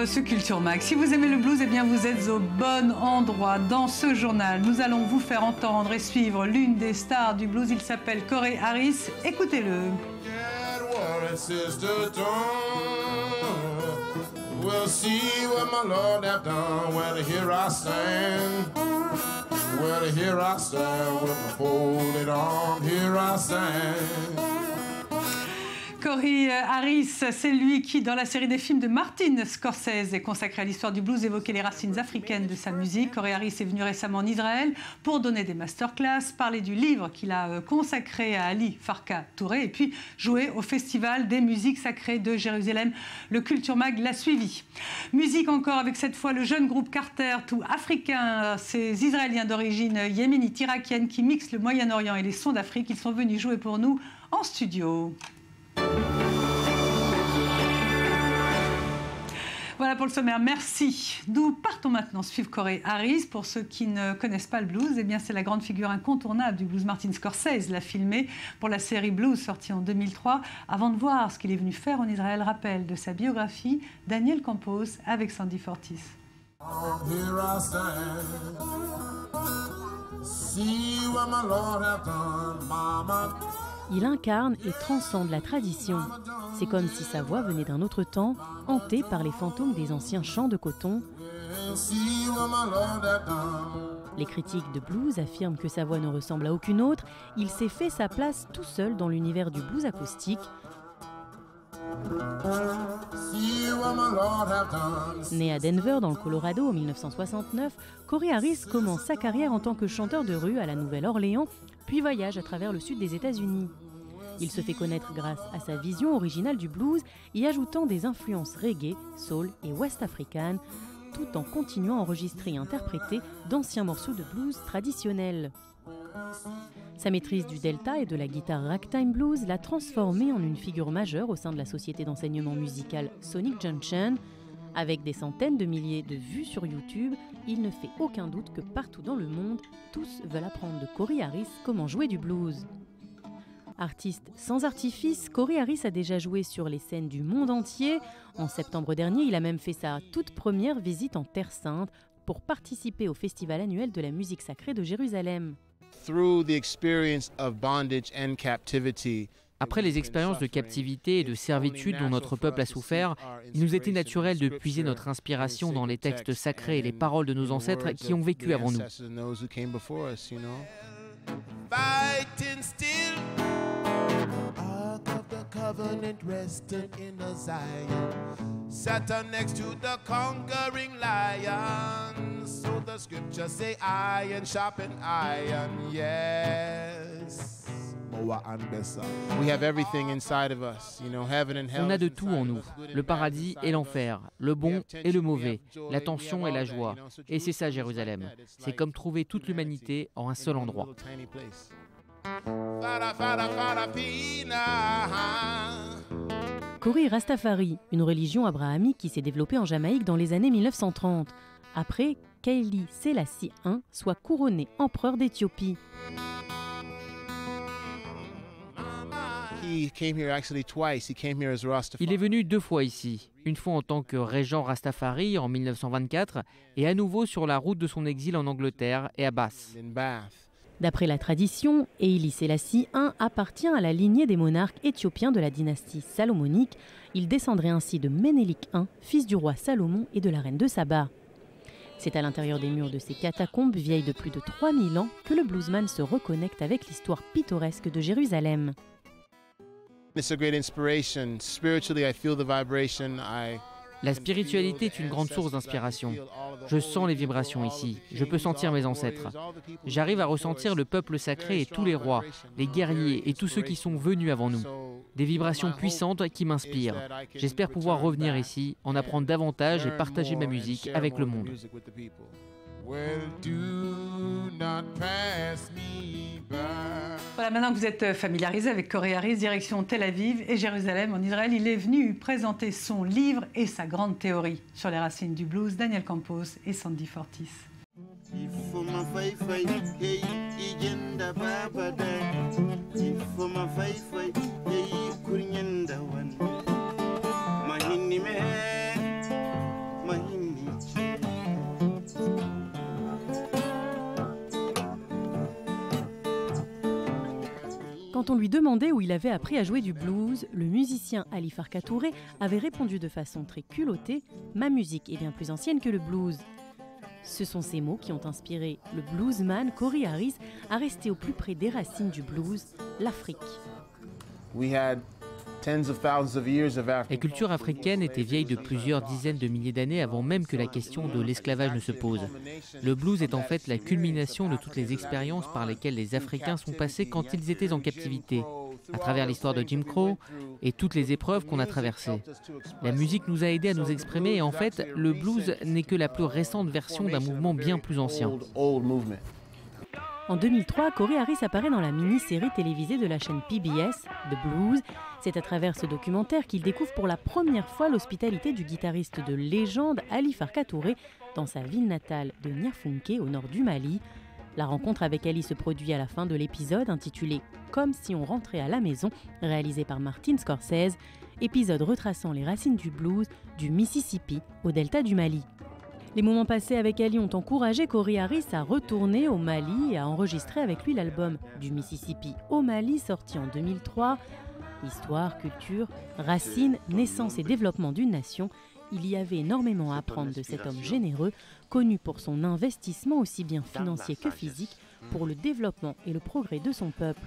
ce Culture Mag. Si vous aimez le blues, eh bien vous êtes au bon endroit. Dans ce journal, nous allons vous faire entendre et suivre l'une des stars du blues. Il s'appelle Corey Harris. Écoutez-le. We'll see what my Lord have done. Well, here I stand. Well, here I stand with my folded arm. Here I stand. Corey Harris, c'est lui qui, dans la série des films de Martin Scorsese, est consacré à l'histoire du blues, évoquait les racines africaines de sa musique. Corey Harris est venu récemment en Israël pour donner des masterclass, parler du livre qu'il a consacré à Ali Farka Touré et puis jouer au Festival des musiques sacrées de Jérusalem. Le Culture Mag l'a suivi. Musique encore avec cette fois le jeune groupe Carter, tout africain. Ces Israéliens d'origine yéménite irakienne qui mixent le Moyen-Orient et les sons d'Afrique. Ils sont venus jouer pour nous en studio. Voilà pour le sommaire, merci. Nous partons maintenant suivre Corey Harris. Pour ceux qui ne connaissent pas le blues, eh bien c'est la grande figure incontournable du blues. Martin Scorsese l'a filmé pour la série Blues sortie en 2003. Avant de voir ce qu'il est venu faire en Israël, rappel de sa biographie, Daniel Campos avec Sandy Fortis. Il incarne et transcende la tradition. C'est comme si sa voix venait d'un autre temps, hantée par les fantômes des anciens champs de coton. Les critiques de blues affirment que sa voix ne ressemble à aucune autre. Il s'est fait sa place tout seul dans l'univers du blues acoustique. Né à Denver, dans le Colorado, en 1969, Corey Harris commence sa carrière en tant que chanteur de rue à la Nouvelle-Orléans, puis voyage à travers le sud des États-Unis. Il se fait connaître grâce à sa vision originale du blues, y ajoutant des influences reggae, soul et west africaines, tout en continuant à enregistrer et interpréter d'anciens morceaux de blues traditionnels. Sa maîtrise du delta et de la guitare ragtime blues l'a transformé en une figure majeure au sein de la société d'enseignement musical Sonic Junction. Avec des centaines de milliers de vues sur YouTube, il ne fait aucun doute que partout dans le monde, tous veulent apprendre de Corey Harris comment jouer du blues. Artiste sans artifice, Corey Harris a déjà joué sur les scènes du monde entier. En septembre dernier, il a même fait sa toute première visite en Terre Sainte pour participer au festival annuel de la musique sacrée de Jérusalem. Après les expériences de captivité et de servitude dont notre peuple a souffert, il nous était naturel de puiser notre inspiration dans les textes sacrés et les paroles de nos ancêtres qui ont vécu avant nous. Covenant rested in a Zion, Saturn next to the conquering lion. So the scriptures say iron sharpen iron, yes. We have everything inside of us, you know, heaven and hell. On a de tout en nous, le paradis et l'enfer, le bon et le mauvais, la tension et la joie. Et c'est ça Jérusalem. C'est comme trouver toute l'humanité en un seul endroit. Corey Rastafari, une religion abrahamique qui s'est développée en Jamaïque dans les années 1930, après qu'Haïli Sélassie I soit couronné empereur d'Éthiopie. Il est venu 2 fois ici, une fois en tant que régent Rastafari en 1924 et à nouveau sur la route de son exil en Angleterre et à Bath. D'après la tradition, Haïli Sélassie I appartient à la lignée des monarques éthiopiens de la dynastie salomonique. Il descendrait ainsi de Ménélik I, fils du roi Salomon et de la reine de Saba. C'est à l'intérieur des murs de ces catacombes vieilles de plus de 3000 ans que le bluesman se reconnecte avec l'histoire pittoresque de Jérusalem. La spiritualité est une grande source d'inspiration. Je sens les vibrations ici, je peux sentir mes ancêtres. J'arrive à ressentir le peuple sacré et tous les rois, les guerriers et tous ceux qui sont venus avant nous. Des vibrations puissantes qui m'inspirent. J'espère pouvoir revenir ici, en apprendre davantage et partager ma musique avec le monde. Voilà, maintenant que vous êtes familiarisé avec Corey Harris, direction Tel Aviv et Jérusalem en Israël, il est venu présenter son livre et sa grande théorie sur les racines du blues. Daniel Campos et Sandy Fortis. Quand on lui demandait où il avait appris à jouer du blues, le musicien Ali Farka Touré avait répondu de façon très culottée « Ma musique est bien plus ancienne que le blues ». Ce sont ces mots qui ont inspiré le bluesman Cory Harris à rester au plus près des racines du blues, l'Afrique. La culture africaine était vieille de plusieurs dizaines de milliers d'années avant même que la question de l'esclavage ne se pose. Le blues est en fait la culmination de toutes les expériences par lesquelles les Africains sont passés quand ils étaient en captivité, à travers l'histoire de Jim Crow et toutes les épreuves qu'on a traversées. La musique nous a aidés à nous exprimer et en fait, le blues n'est que la plus récente version d'un mouvement bien plus ancien. En 2003, Cory Harris apparaît dans la mini-série télévisée de la chaîne PBS, The Blues. C'est à travers ce documentaire qu'il découvre pour la première fois l'hospitalité du guitariste de légende Ali Farka Touré dans sa ville natale de Niafunké, au nord du Mali. La rencontre avec Ali se produit à la fin de l'épisode intitulé « Comme si on rentrait à la maison », réalisé par Martin Scorsese, épisode retraçant les racines du blues du Mississippi au delta du Mali. Les moments passés avec Ali ont encouragé Cory Harris à retourner au Mali et à enregistrer avec lui l'album Du Mississippi au Mali, sorti en 2003. Histoire, culture, racines, naissance et développement d'une nation, il y avait énormément à apprendre de cet homme généreux, connu pour son investissement aussi bien financier que physique, pour le développement et le progrès de son peuple.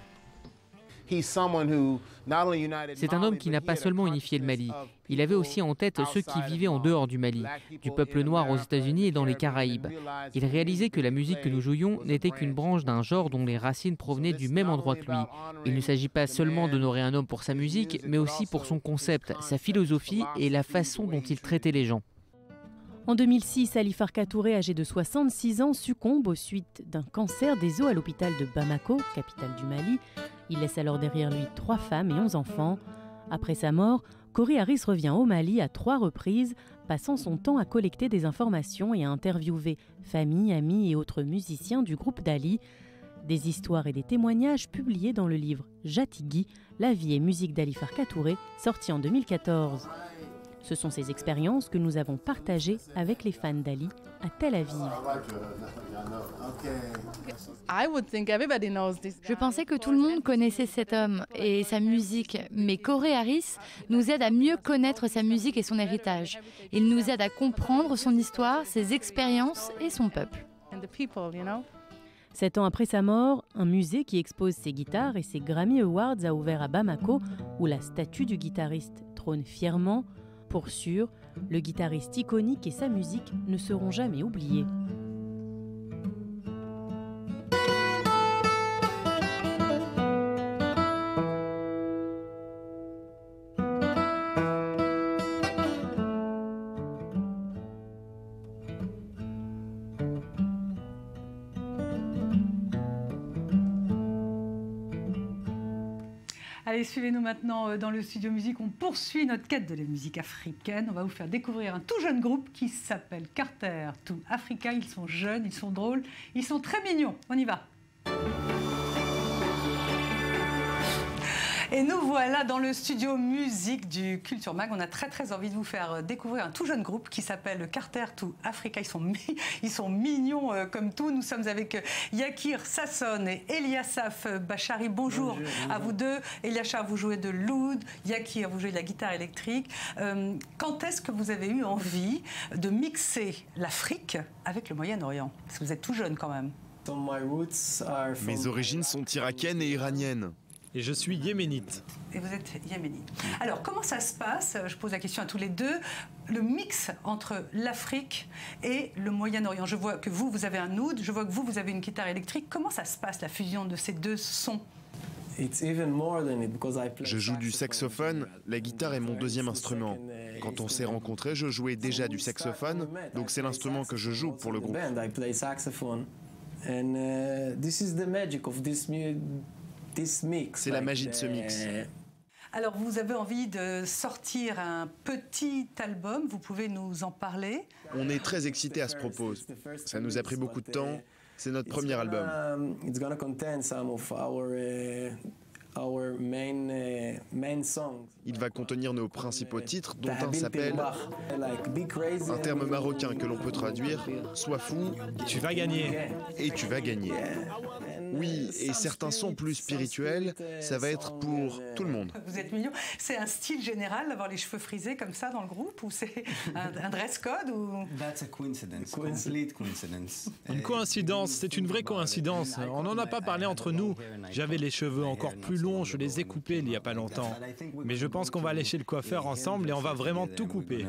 C'est un homme qui n'a pas seulement unifié le Mali, il avait aussi en tête ceux qui vivaient en dehors du Mali, du peuple noir aux États-Unis et dans les Caraïbes. Il réalisait que la musique que nous jouions n'était qu'une branche d'un genre dont les racines provenaient du même endroit que lui. Il ne s'agit pas seulement d'honorer un homme pour sa musique, mais aussi pour son concept, sa philosophie et la façon dont il traitait les gens. En 2006, Ali Farka Touré, âgé de 66 ans, succombe aux suites d'un cancer des os à l'hôpital de Bamako, capitale du Mali. Il laisse alors derrière lui 3 femmes et 11 enfants. Après sa mort, Cory Harris revient au Mali à 3 reprises, passant son temps à collecter des informations et à interviewer famille, amis et autres musiciens du groupe d'Ali. Des histoires et des témoignages publiés dans le livre Jatigi, la vie et musique d'Ali Farka Touré, sorti en 2014. Ce sont ces expériences que nous avons partagées avec les fans d'Ali à Tel Aviv. Je pensais que tout le monde connaissait cet homme et sa musique, mais Cory Harris nous aide à mieux connaître sa musique et son héritage. Il nous aide à comprendre son histoire, ses expériences et son peuple. 7 ans après sa mort, un musée qui expose ses guitares et ses Grammy Awards a ouvert à Bamako, où la statue du guitariste trône fièrement. Pour sûr, le guitariste iconique et sa musique ne seront jamais oubliés. Allez, suivez-nous maintenant dans le studio musique. On poursuit notre quête de la musique africaine. On va vous faire découvrir un tout jeune groupe qui s'appelle Carter to Africa. Ils sont jeunes, ils sont drôles, ils sont très mignons. On y va. Et nous voilà dans le studio musique du Culture Mag. On a très envie de vous faire découvrir un tout jeune groupe qui s'appelle Carter to Africa. Ils sont mignons comme tout. Nous sommes avec Yakir Sasson et Eliasaf Bachari. Bonjour à vous deux. Eliasaf, vous jouez de l'oud. Yakir, vous jouez de la guitare électrique. Quand est-ce que vous avez eu envie de mixer l'Afrique avec le Moyen-Orient? Parce que vous êtes tout jeune quand même. Mes origines sont irakiennes et iraniennes. Et je suis yéménite. Et vous êtes yéménite. Alors, comment ça se passe? Je pose la question à tous les deux. Le mix entre l'Afrique et le Moyen-Orient. Je vois que vous avez un oud, je vois que vous avez une guitare électrique. Comment ça se passe, la fusion de ces deux sons? Je joue du saxophone, la guitare est mon deuxième instrument. Quand on s'est rencontrés, je jouais déjà du saxophone, donc c'est l'instrument que je joue pour le groupe. C'est la magie de ce mix. Alors, vous avez envie de sortir un petit album, vous pouvez nous en parler? On est très excités à ce propos. Ça nous a pris beaucoup de temps. C'est notre premier album. Il va contenir nos principaux titres, dont un s'appelle, un terme marocain que l'on peut traduire, sois fou, tu vas gagner. Et tu vas gagner. Oui, et certains sons plus spirituels, ça va être pour tout le monde. Vous êtes mignon. C'est un style général d'avoir les cheveux frisés comme ça dans le groupe ou c'est un dress code ou... Une coïncidence, c'est une vraie coïncidence. On n'en a pas parlé entre nous. J'avais les cheveux encore plus longs, je les ai coupés il n'y a pas longtemps. Mais je pense qu'on va aller chez le coiffeur ensemble et on va vraiment tout couper.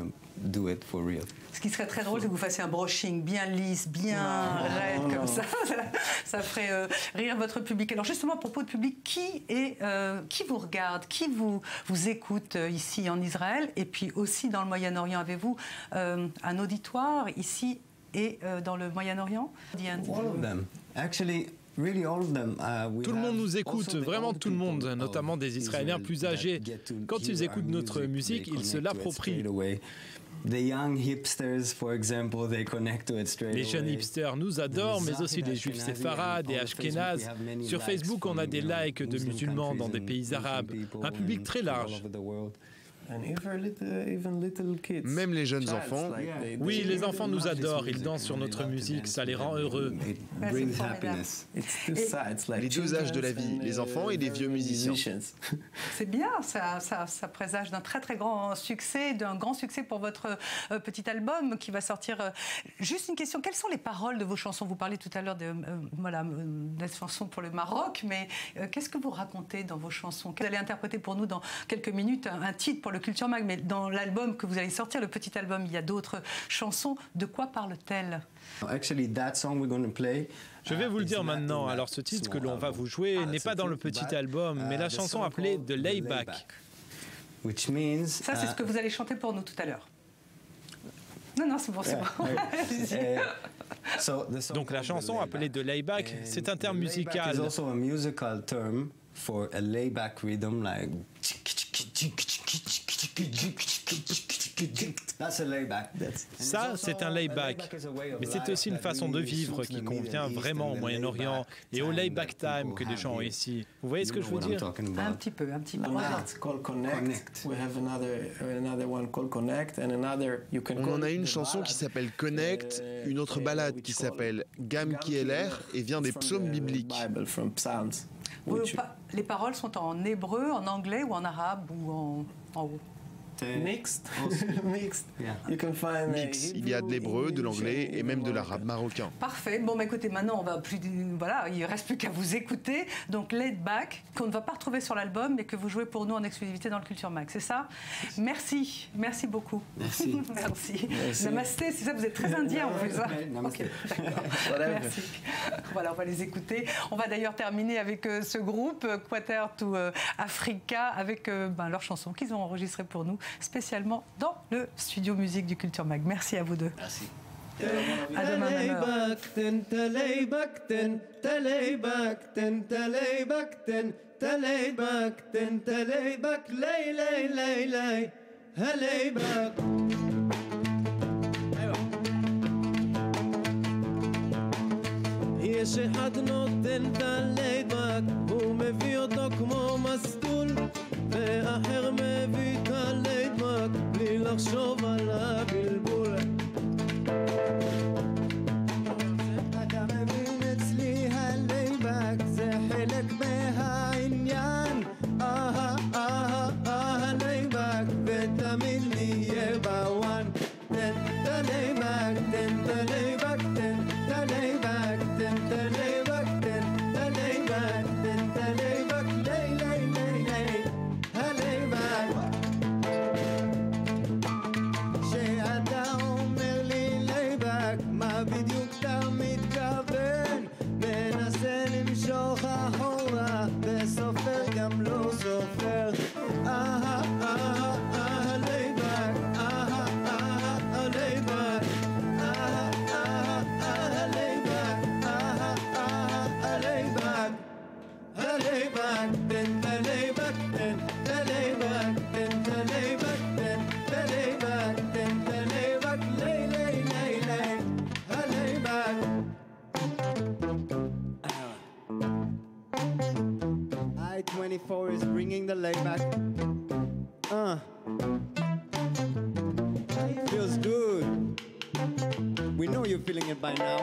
Ce qui serait très drôle, c'est que vous fassiez un brushing bien lisse, bien raide comme ça. Ça ferait rire votre public. Alors justement, à propos de public, qui vous regarde, qui vous écoute ici en Israël et puis aussi dans le Moyen-Orient? Avez-vous un auditoire ici et dans le Moyen-Orient? Tout le monde nous écoute, vraiment tout le monde, notamment des Israéliens plus âgés. Quand ils écoutent notre musique, ils se l'approprient. Les jeunes hipsters nous adorent, mais aussi les juifs séfarades et ashkénazes. Sur Facebook, on a des likes de musulmans dans des pays arabes, un public très large. Même les jeunes enfants. Oui, les enfants nous adorent, ils dansent sur notre musique, ça les rend heureux. Les deux âges de la vie, les enfants et les vieux musiciens. C'est bien, ça présage d'un très très grand succès, d'un grand succès pour votre petit album qui va sortir. Juste une question, quelles sont les paroles de vos chansons? Vous parlez tout à l'heure de la chanson pour le Maroc, mais qu'est-ce que vous racontez dans vos chansons? Vous allez interpréter pour nous dans quelques minutes un titre pour le Culture Mag, mais dans l'album que vous allez sortir, le petit album, il y a d'autres chansons. De quoi parle-t-elle? Je vais vous le dire maintenant. Alors ce titre que l'on va vous jouer n'est pas dans le petit album, mais la chanson appelée The Layback. Ça, c'est ce que vous allez chanter pour nous tout à l'heure. Non, c'est bon, c'est bon. Donc la chanson appelée The Layback, c'est un terme musical. Ça, c'est un layback. Mais c'est aussi une façon de vivre qui convient vraiment au Moyen-Orient et au layback time que les gens ont ici. Vous voyez ce que je veux dire? Un petit peu. On en a une chanson qui s'appelle Connect, une autre ballade qui s'appelle Gam Ki Eler et vient des psaumes bibliques. Les paroles sont en hébreu, en anglais ou en arabe ou en haut? Mixed. Mix. Il y a de l'hébreu, de l'anglais et même de l'arabe marocain. Parfait. Bon, écoutez, maintenant, il ne reste plus qu'à vous écouter. Donc, Laid Back, qu'on ne va pas retrouver sur l'album, mais que vous jouez pour nous en exclusivité dans le Culture Mag. C'est ça? Merci. Merci beaucoup. Merci. Merci. Namasté, c'est ça, vous êtes très indien, en fait, ça? Namasté. Okay, merci. Voilà, on va les écouter. On va d'ailleurs terminer avec ce groupe, Quarter to Africa, avec leur chanson qu'ils ont enregistrée pour nous, spécialement dans le studio musique du Culture Mag. Merci à vous deux. Merci. À demain, même heure. יש אחד נותן את הלייבק, הוא מביא אותו כמו מסטול, ואחר מביא את הלייבק, בלי לחשוב על הבלבול. אתה מבין אצלי הלייבק, זה חלק מהעניין, הלייבק, ותמיד נהיה בוואן. תן את הלייבק, תן את הלייבק, תן את הלייבק, תן את הלייבק, תן את הלייבק, תן את הלייבק, לי לי לי לי, הלייבק. כשאתה אומר לי לייבק, מה בדיוק אתה מתכוון? מנסה למשוך אחורה, וסופר גם לא סופר. I-24 is bringing the layback. Feels good. We know you're feeling it by now.